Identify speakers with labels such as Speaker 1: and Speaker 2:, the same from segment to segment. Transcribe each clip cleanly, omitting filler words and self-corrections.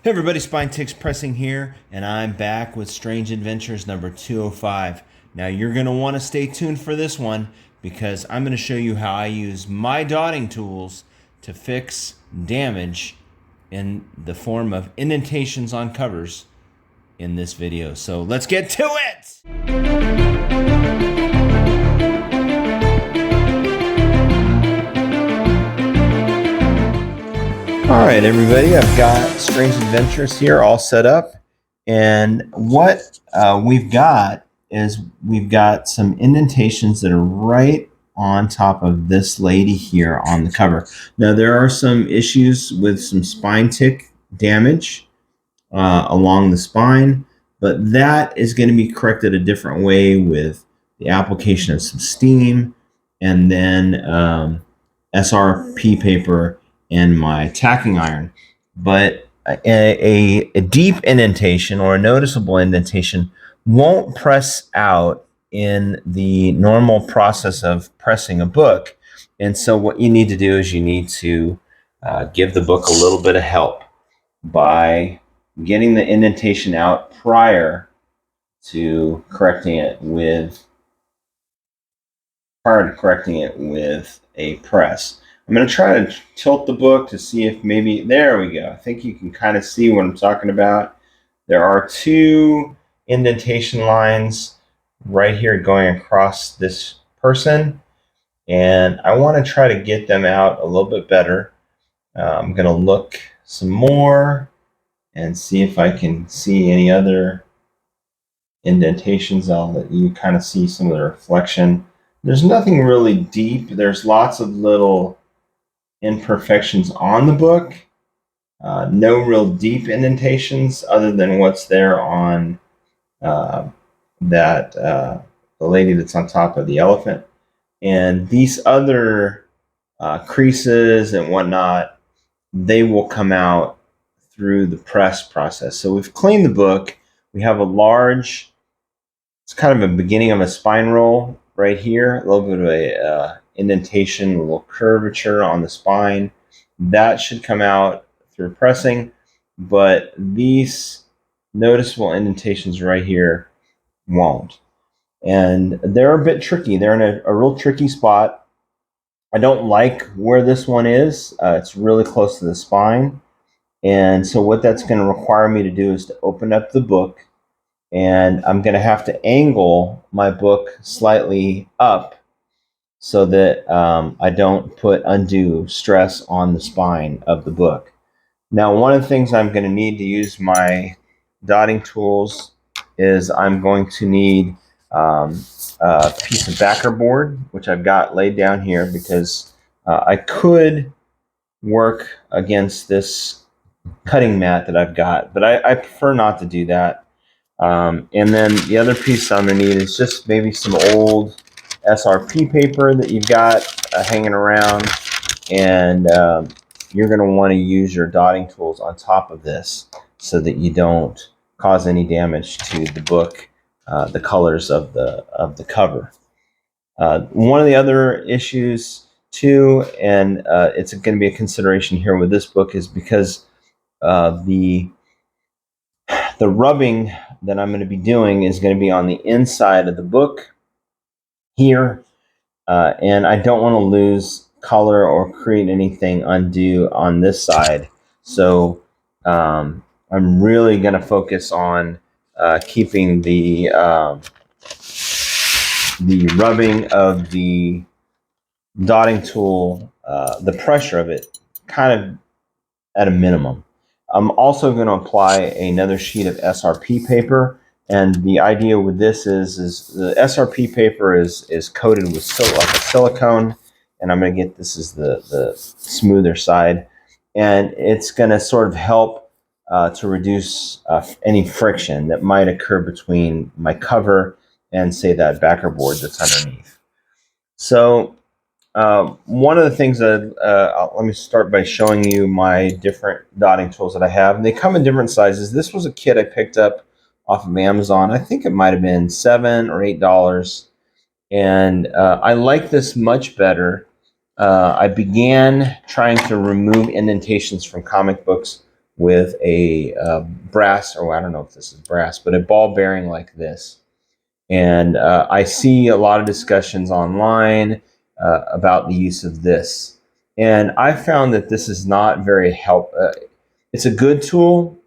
Speaker 1: Hey everybody, Spine Ticks Pressing here, and I'm back with Strange Adventures number 205. Now you're going to want to stay tuned for this one because I'm going to show you how I use my dotting tools to fix damage in the form of indentations on covers in this video. So let's get to it! All right, everybody, I've got Strange Adventures here all set up. And what we've got is we've got some indentations that are right on top of this lady here on the cover. Now, there are some issues with some spine tick damage along the spine, but that is going to be corrected a different way with the application of some steam and then SRP paper and my tacking iron. But a deep indentation or a noticeable indentation won't press out in the normal process of pressing a book. And so what you need to do is you need to give the book a little bit of help by getting the indentation out prior to correcting it with a press. I'm going to try to tilt the book to see if maybe, there we go. I think you can kind of see what I'm talking about. There are two indentation lines right here going across this person, and I want to try to get them out a little bit better. I'm going to look some more and see if I can see any other indentations. I'll let you kind of see some of the reflection. There's nothing really deep. There's lots of little imperfections on the book. No real deep indentations other than what's there on the lady that's on top of the elephant. And these other creases and whatnot, they will come out through the press process. So we've cleaned the book. We have a large, it's kind of a beginning of a spine roll right here, a little bit of a indentation, a little curvature on the spine. That should come out through pressing, but these noticeable indentations right here won't. And they're a bit tricky. They're in a real tricky spot. I don't like where this one is. It's really close to the spine. And so what that's going to require me to do is to open up the book, and I'm going to have to angle my book slightly up so that I don't put undue stress on the spine of the book. Now, one of the things I'm going to need to use my dotting tools is I'm going to need a piece of backer board, which I've got laid down here because I could work against this cutting mat that I've got, but I prefer not to do that. And then the other piece I'm going to need is just maybe some old SRP paper that you've got hanging around, and you're going to want to use your dotting tools on top of this so that you don't cause any damage to the book, the colors of the cover. One of the other issues too, and it's going to be a consideration here with this book, is because the rubbing that I'm going to be doing is going to be on the inside of the book here, and I don't want to lose color or create anything undue on this side. So I'm really going to focus on keeping the rubbing of the dotting tool, the pressure of it, kind of at a minimum. I'm also going to apply another sheet of SRP paper, and the idea with this is the SRP paper is coated with like a silicone, and I'm going to get, this is the smoother side, and it's going to sort of help to reduce any friction that might occur between my cover and, say, that backer board that's underneath. So one of the things that, let me start by showing you my different dotting tools that I have. And they come in different sizes. This was a kit I picked up off of Amazon. I think it might have been $7 or $8. And I like this much better. I began trying to remove indentations from comic books with a brass, or I don't know if this is brass, but a ball bearing like this. And I see a lot of discussions online about the use of this. And I found that this is not very it's a good tool.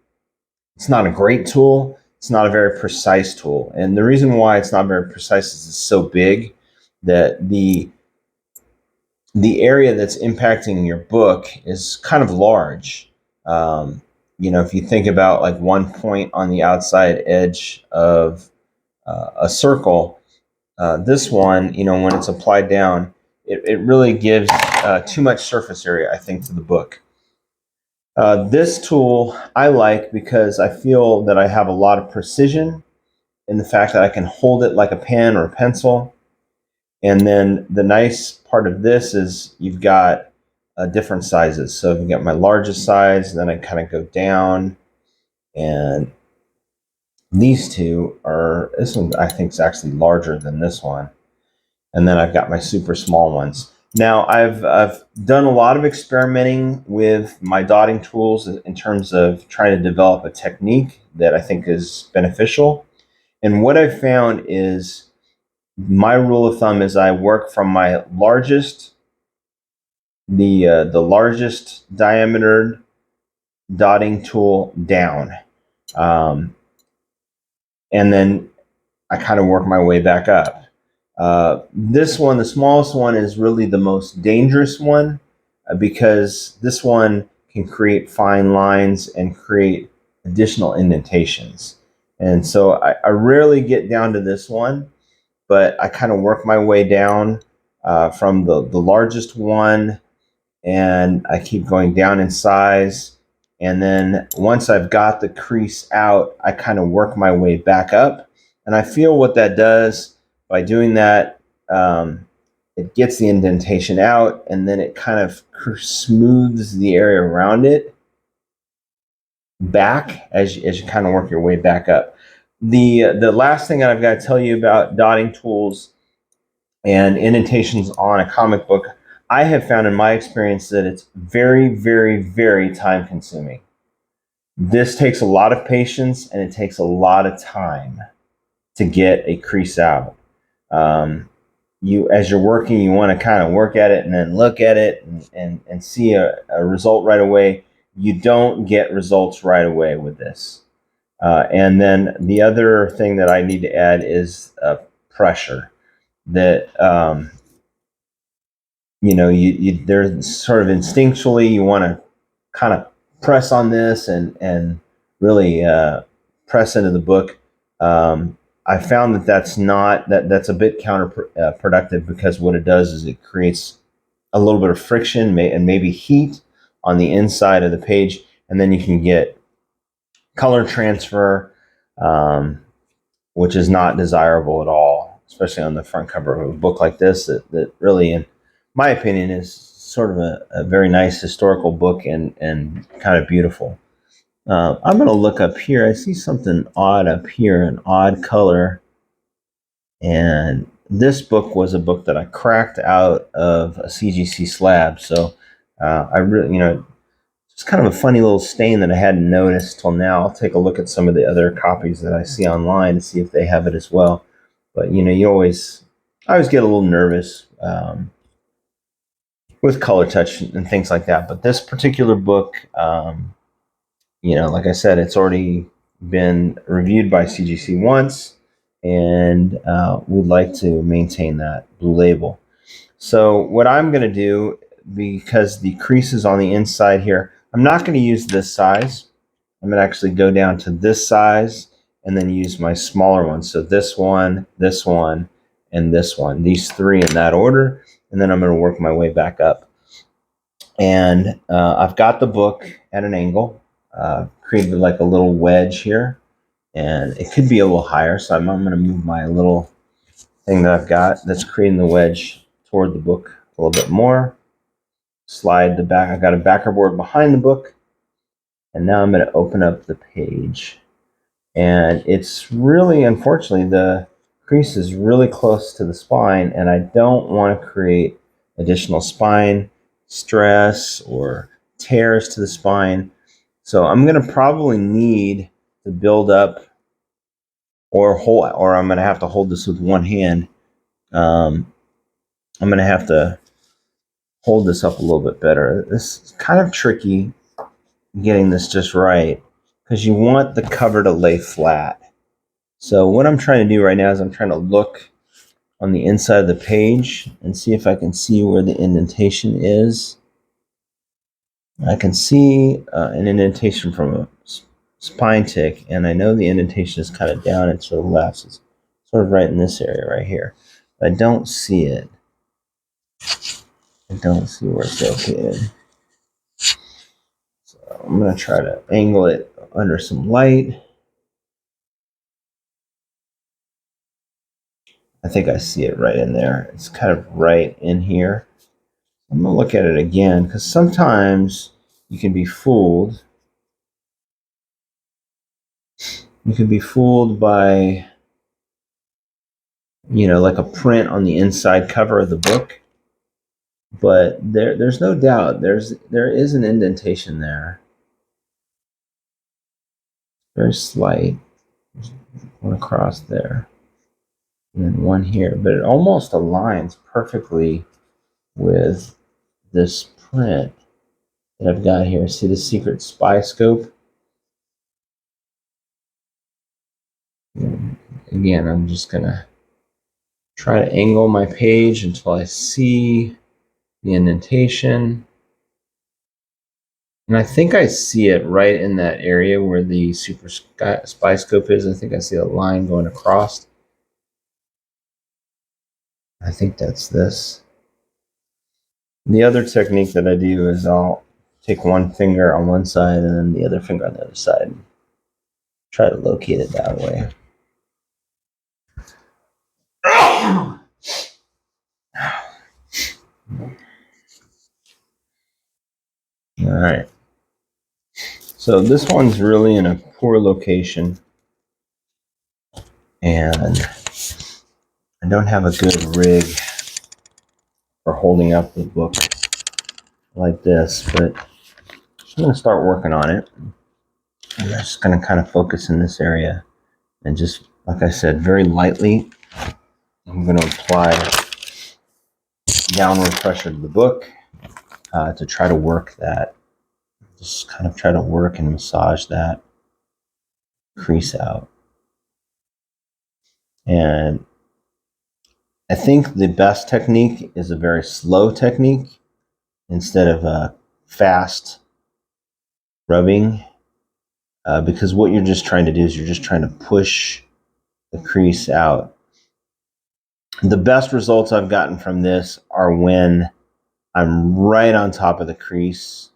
Speaker 1: It's not a great tool. It's not a very precise tool. And the reason why it's not very precise is it's so big that the area that's impacting your book is kind of large. Um, if you think about like one point on the outside edge of a circle, this one, when it's applied down, it really gives too much surface area, I think, to the book. This tool I like because I feel that I have a lot of precision in the fact that I can hold it like a pen or a pencil. And then the nice part of this is you've got different sizes. So you've got my largest size, then I kind of go down, and these two this one I think is actually larger than this one. And then I've got my super small ones. Now I've done a lot of experimenting with my dotting tools in terms of trying to develop a technique that I think is beneficial. And what I've found is my rule of thumb is I work from my largest, the largest diameter dotting tool down, and then I kind of work my way back up. This one, the smallest one, is really the most dangerous one because this one can create fine lines and create additional indentations. And so I rarely get down to this one, but I kind of work my way down from the largest one, and I keep going down in size. And then once I've got the crease out, I kind of work my way back up. And I feel what that does by doing that, it gets the indentation out, and then it kind of smooths the area around it back as you kind of work your way back up. The last thing that I've got to tell you about dotting tools and indentations on a comic book, I have found in my experience that it's very, very, very time consuming. This takes a lot of patience and it takes a lot of time to get a crease out. As you're working, you want to kind of work at it and then look at it and see a result right away. You don't get results right away with this. And then the other thing that I need to add is pressure. That there's sort of instinctually you want to kind of press on this and really press into the book. I found that's a bit counterproductive because what it does is it creates a little bit of friction and maybe heat on the inside of the page, and then you can get color transfer, which is not desirable at all, especially on the front cover of a book like this that really, in my opinion, is sort of a very nice historical book and kind of beautiful. I'm going to look up here. I see something odd up here, an odd color. And this book was a book that I cracked out of a CGC slab. So I really, it's kind of a funny little stain that I hadn't noticed till now. I'll take a look at some of the other copies that I see online to see if they have it as well. But I always get a little nervous with color touch and things like that. But this particular book, like I said, it's already been reviewed by CGC once, and we'd like to maintain that blue label. So what I'm going to do, because the crease is on the inside here, I'm not going to use this size. I'm going to actually go down to this size and then use my smaller one. So this one, and this one. These three in that order. And then I'm going to work my way back up. And I've got the book at an angle, created like a little wedge here. And it could be a little higher. So I'm going to move my little thing that I've got that's creating the wedge toward the book a little bit more. Slide the back. I've got a backer board behind the book. And now I'm going to open up the page. And it's really, unfortunately, the crease is really close to the spine, and I don't want to create additional spine stress or tears to the spine. So I'm going to probably need to build up or I'm going to have to hold this with one hand. I'm going to have to hold this up a little bit better. This is kind of tricky getting this just right because you want the cover to lay flat. So what I'm trying to do right now is I'm trying to look on the inside of the page and see if I can see where the indentation is. I can see an indentation from a spine tick, and I know the indentation is kind of down and to the left. It's sort of right in this area right here. But I don't see it. I don't see where it's located. So I'm going to try to angle it under some light. I think I see it right in there. It's kind of right in here. I'm going to look at it again because sometimes you can be fooled. You can be fooled by, like a print on the inside cover of the book. But there's no doubt there is an indentation there. Very slight. There's one across there. And then one here. But it almost aligns perfectly with this print that I've got here. See the secret spy scope? And again, I'm just going to try to angle my page until I see the indentation. And I think I see it right in that area where the super spy scope is. I think I see a line going across. I think that's this. The other technique that I do is I'll take one finger on one side and then the other finger on the other side. Try to locate it that way. All right. So this one's really in a poor location, and I don't have a good rig for holding up the book like this, but I'm going to start working on it. I'm just going to kind of focus in this area and just, like I said, very lightly, I'm going to apply downward pressure to the book to try to work that. Just kind of try to work and massage that crease out. And I think the best technique is a very slow technique instead of a fast rubbing, because what you're just trying to do is you're just trying to push the crease out. The best results I've gotten from this are when I'm right on top of the crease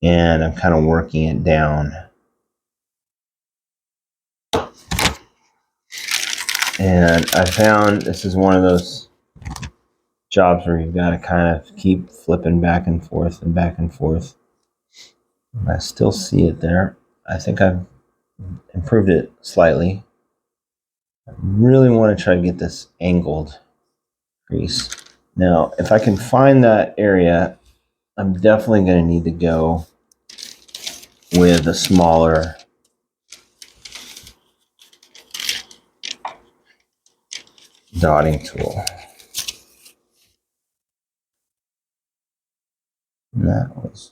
Speaker 1: and I'm kind of working it down. And I found this is one of those jobs where you've got to kind of keep flipping back and forth and back and forth. I still see it there. I think I've improved it slightly. I really want to try to get this angled crease. Now, if I can find that area, I'm definitely going to need to go with a smaller dotting tool. And that was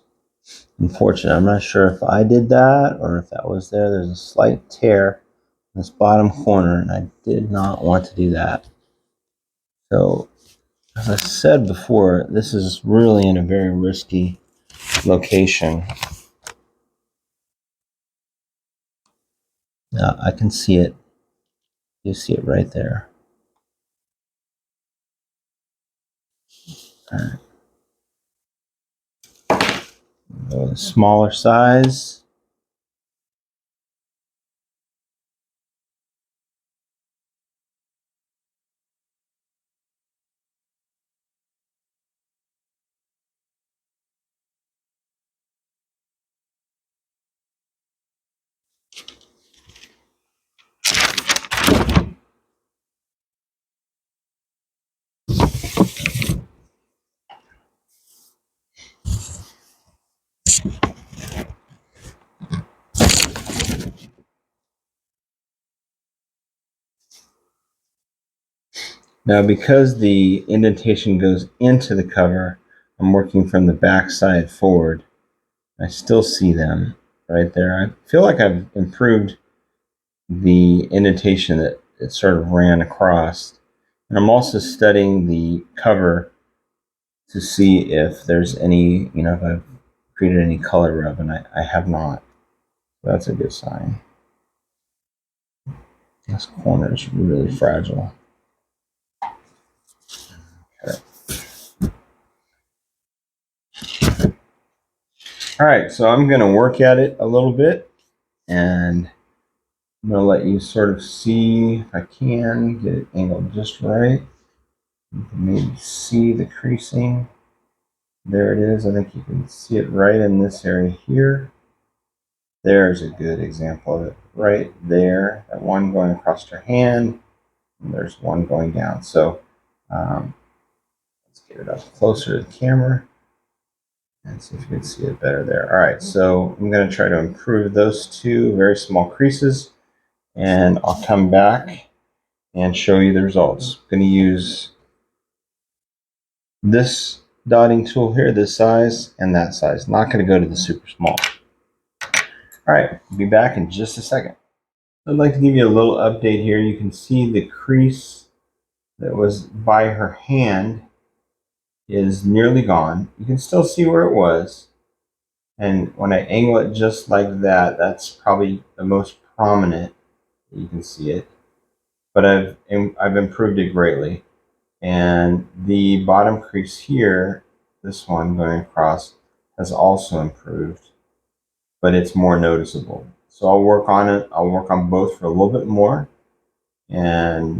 Speaker 1: unfortunate. I'm not sure if I did that or if that was there. There's a slight tear in this bottom corner, and I did not want to do that. So, as I said before, this is really in a very risky location. I can see it. You see it right there. All right. Go with a smaller size. Now, because the indentation goes into the cover, I'm working from the back side forward. I still see them right there. I feel like I've improved the indentation that it sort of ran across. And I'm also studying the cover to see if there's any, if I've created any color rub, and I have not. So that's a good sign. This corner is really fragile. Okay. All right, so I'm going to work at it a little bit, and I'm going to let you sort of see if I can get it angled just right. You can maybe see the creasing. There it is. I think you can see it right in this area here. There's a good example of it right there. That one going across her hand, and there's one going down. So let's get it up closer to the camera and see if you can see it better there. All right, so I'm going to try to improve those two very small creases, and I'll come back and show you the results. I'm going to use this dotting tool here, this size and that size. Not going to go to the super small. All right, I'll be back in just a second. I'd like to give you a little update here. You can see the crease that was by her hand is nearly gone. You can still see where it was. And when I angle it just like that, that's probably the most prominent that you can see it. But I've improved it greatly. And the bottom crease here, this one going across, has also improved, but it's more noticeable. So I'll work on it. I'll work on both for a little bit more. And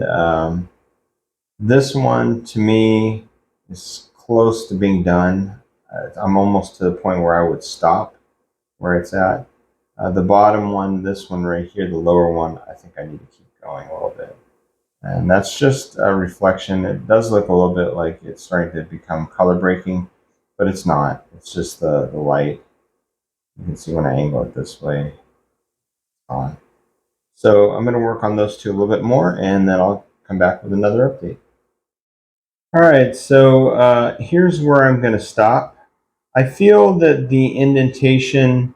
Speaker 1: this one, to me, is close to being done. I'm almost to the point where I would stop where it's at. The bottom one, this one right here, the lower one, I think I need to keep going a little bit. And that's just a reflection. It does look a little bit like it's starting to become color breaking, but it's not. It's just the light. You can see when I angle it this way on. So I'm going to work on those two a little bit more, and then I'll come back with another update. All right, so here's where I'm going to stop. I feel that the indentation,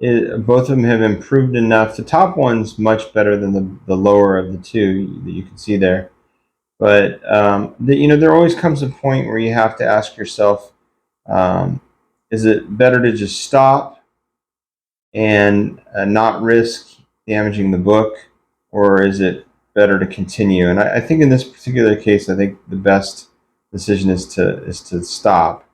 Speaker 1: both of them have improved enough. The top one's much better than the lower of the two that you can see there. But there always comes a point where you have to ask yourself, is it better to just stop and not risk damaging the book, or is it better to continue? And I think in this particular case, I think the best decision is to stop.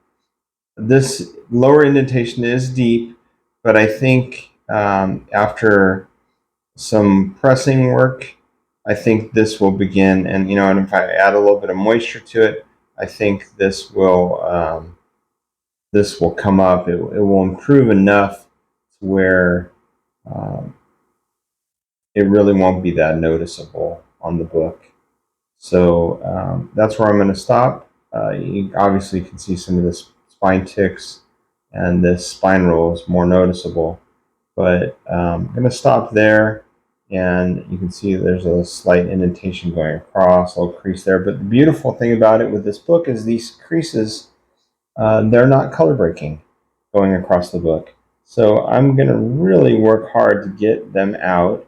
Speaker 1: This lower indentation is deep, but I think after some pressing work, I think this will begin, and if I add a little bit of moisture to it, I think this will come up. It will improve enough to where it really won't be that noticeable on the book. So that's where I'm going to stop. You obviously can see some of this spine ticks, and this spine roll is more noticeable. But I'm going to stop there, and you can see there's a slight indentation going across, a little crease there. But the beautiful thing about it with this book is these creases, they're not color breaking going across the book. So I'm going to really work hard to get them out.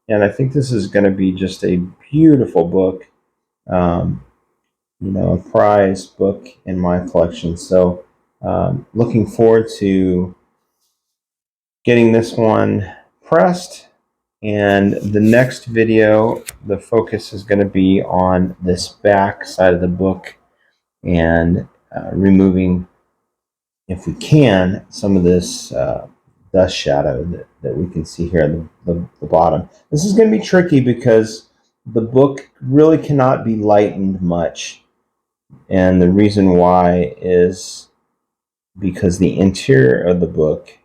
Speaker 1: And I think this is going to be just a beautiful book, a prized book in my collection. So looking forward to getting this one pressed. And the next video, the focus is going to be on this back side of the book and removing, if we can, some of this dust shadow that we can see here at the bottom. This is going to be tricky because the book really cannot be lightened much. And the reason why is because the interior of the book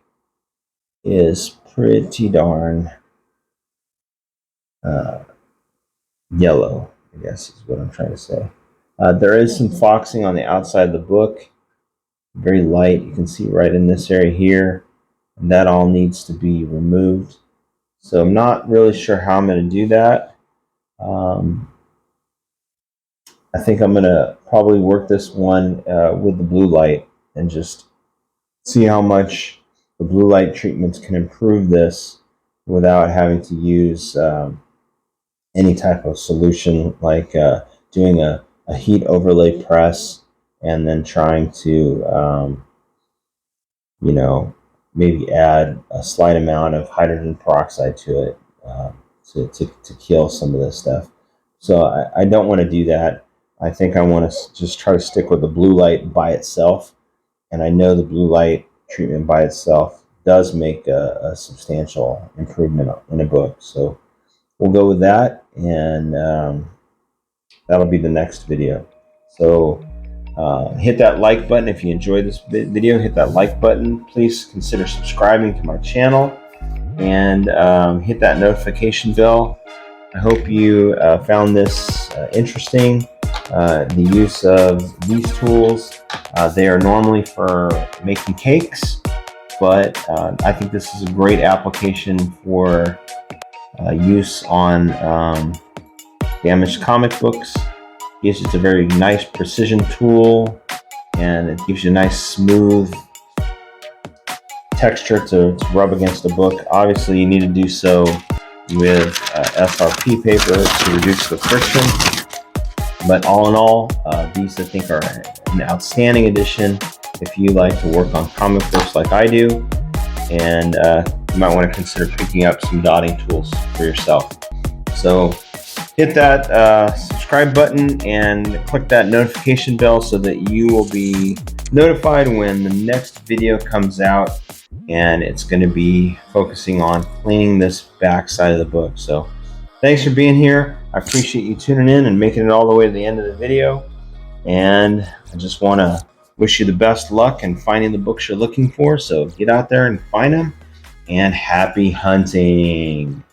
Speaker 1: is pretty darn yellow, I guess is what I'm trying to say. There is some foxing on the outside of the book, very light. You can see right in this area here, and that all needs to be removed. So I'm not really sure how I'm going to do that. I think I'm gonna probably work this one with the blue light and just see how much the blue light treatments can improve this without having to use any type of solution, like doing a heat overlay press and then trying to you know, maybe add a slight amount of hydrogen peroxide to it to kill some of this stuff. So I don't want to do that. I think I want to just try to stick with the blue light by itself. And I know the blue light treatment by itself does make a substantial improvement in a book. So we'll go with that, and that'll be the next video. So hit that like button if you enjoyed this video. Hit that like button. Please consider subscribing to my channel, and hit that notification bell. I hope you found this interesting. The use of these tools, they are normally for making cakes, but I think this is a great application for use on damaged comic books. Gives it a very nice precision tool, and it gives you a nice smooth texture to rub against the book. Obviously, you need to do so with SRP paper to reduce the friction. But all in all, these I think are an outstanding addition if you like to work on comic books like I do, and you might want to consider picking up some dotting tools for yourself. So hit that subscribe button and click that notification bell so that you will be notified when the next video comes out, and it's going to be focusing on cleaning this back side of the book. So thanks for being here. I appreciate you tuning in and making it all the way to the end of the video, and I just want to wish you the best luck in finding the books you're looking for. So get out there and find them, and happy hunting.